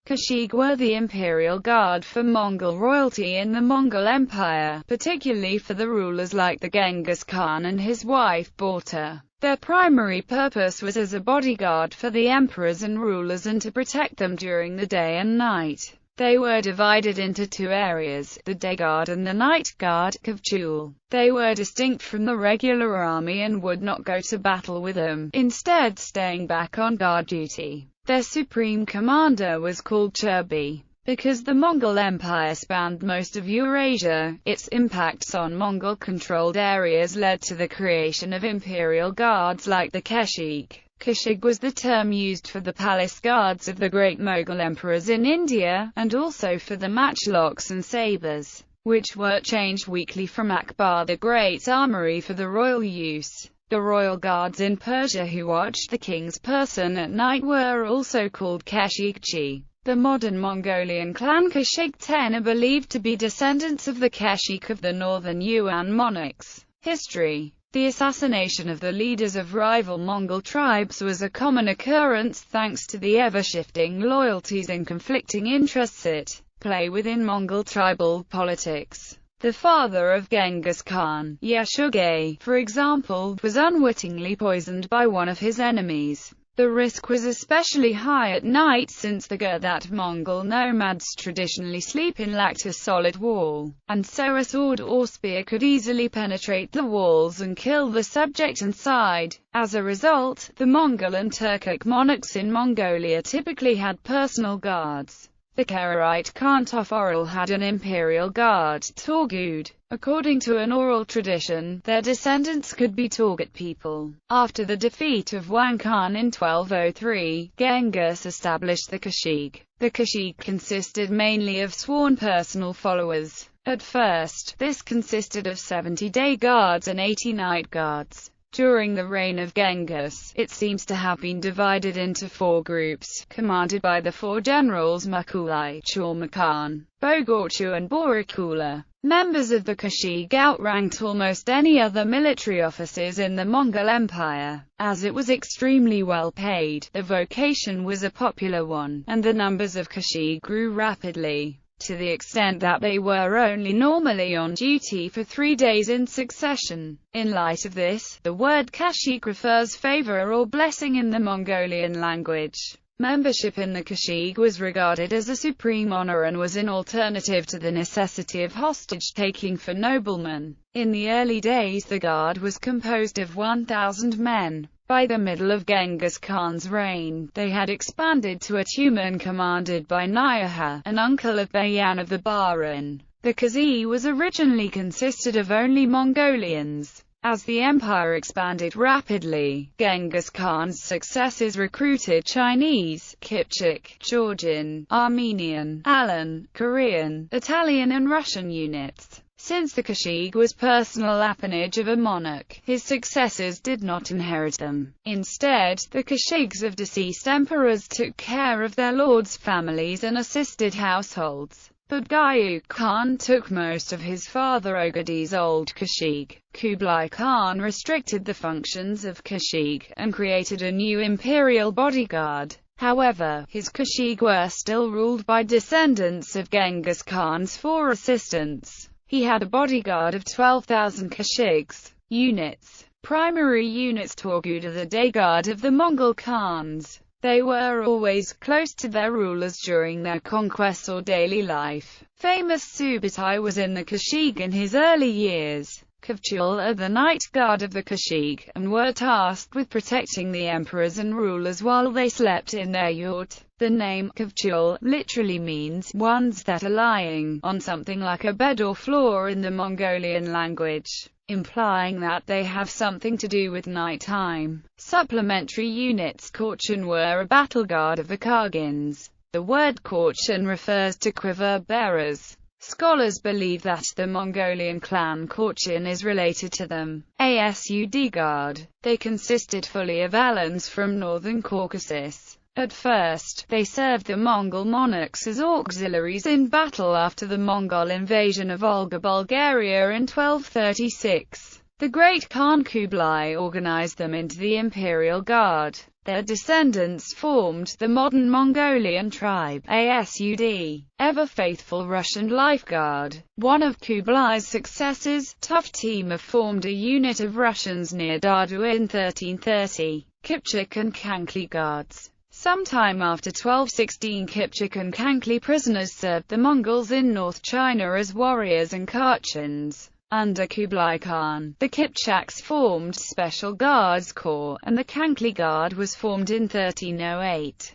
Kheshig were the imperial guard for Mongol royalty in the Mongol Empire, particularly for the rulers like the Genghis Khan and his wife Bauta. Their primary purpose was as a bodyguard for the emperors and rulers and to protect them during the day and night. They were divided into two areas, the day guard and the night guard, Khechul. They were distinct from the regular army and would not go to battle with them, instead staying back on guard duty. Their supreme commander was called Cherbi. Because the Mongol Empire spanned most of Eurasia, its impacts on Mongol-controlled areas led to the creation of imperial guards like the Kheshig. Kheshig was the term used for the palace guards of the great Mughal emperors in India, and also for the matchlocks and sabres, which were changed weekly from Akbar the Great's armory for the royal use. The royal guards in Persia who watched the king's person at night were also called Kheshigchi. The modern Mongolian clan Kheshig-10 are believed to be descendants of the Kheshig of the northern Yuan monarchs. History. The assassination of the leaders of rival Mongol tribes was a common occurrence thanks to the ever-shifting loyalties and conflicting interests at play within Mongol tribal politics. The father of Genghis Khan, Yashugay, for example, was unwittingly poisoned by one of his enemies. The risk was especially high at night since the gur that Mongol nomads traditionally sleep in lacked a solid wall, and so a sword or spear could easily penetrate the walls and kill the subject inside. As a result, the Mongol and Turkic monarchs in Mongolia typically had personal guards. The Karaite Khan Tophoril had an imperial guard, Torgud. According to an oral tradition, their descendants could be Torgut people. After the defeat of Wang Khan in 1203, Genghis established the Kheshig. The Kheshig consisted mainly of sworn personal followers. At first, this consisted of 70 day guards and 80 night guards. During the reign of Genghis, it seems to have been divided into four groups, commanded by the four generals Makulai, Chormakhan, Bogorchu and Borikula. Members of the Kheshig outranked almost any other military officers in the Mongol Empire. As it was extremely well paid, the vocation was a popular one, and the numbers of Kheshig grew rapidly, to the extent that they were only normally on duty for 3 days in succession. In light of this, the word Kheshig refers favor or blessing in the Mongolian language. Membership in the Kheshig was regarded as a supreme honor and was an alternative to the necessity of hostage-taking for noblemen. In the early days the guard was composed of 1,000 men. By the middle of Genghis Khan's reign, they had expanded to a tumen commanded by Nyaha, an uncle of Bayan of the Barin. The Khezi was originally consisted of only Mongolians. As the empire expanded rapidly, Genghis Khan's successors recruited Chinese, Kipchak, Georgian, Armenian, Alan, Korean, Italian and Russian units. Since the Kheshig was personal appanage of a monarch, his successors did not inherit them. Instead, the Kheshigs of deceased emperors took care of their lords' families and assisted households. But Gayuk Khan took most of his father Ogadi's old Kheshig. Kublai Khan restricted the functions of Kheshig, and created a new imperial bodyguard. However, his Kheshig were still ruled by descendants of Genghis Khan's four assistants. He had a bodyguard of 12,000 Kheshigs. Units. Primary units Torgud are the day guard of the Mongol Khans. They were always close to their rulers during their conquests or daily life. Famous Subutai was in the Kheshig in his early years. Khechul are the night guard of the Kheshig, and were tasked with protecting the emperors and rulers while they slept in their yurt. The name Khechul literally means ones that are lying on something like a bed or floor in the Mongolian language, implying that they have something to do with nighttime. Supplementary units Korchan were a battle guard of the Kargins. The word Korchan refers to quiver bearers. Scholars believe that the Mongolian clan Korchan is related to them. Asud Guard. They consisted fully of Alans from northern Caucasus. At first, they served the Mongol monarchs as auxiliaries in battle after the Mongol invasion of Volga Bulgaria in 1236. The great Khan Kublai organized them into the Imperial Guard. Their descendants formed the modern Mongolian tribe, ASUD, ever-faithful Russian lifeguard. One of Kublai's successors, Tough Timur, formed a unit of Russians near Dadu in 1330, Kipchak and Kankli Guards. Sometime after 1216, Kipchak and Kankli prisoners served the Mongols in North China as warriors and Kachins. Under Kublai Khan, the Kipchaks formed Special Guards Corps, and the Kankli Guard was formed in 1308.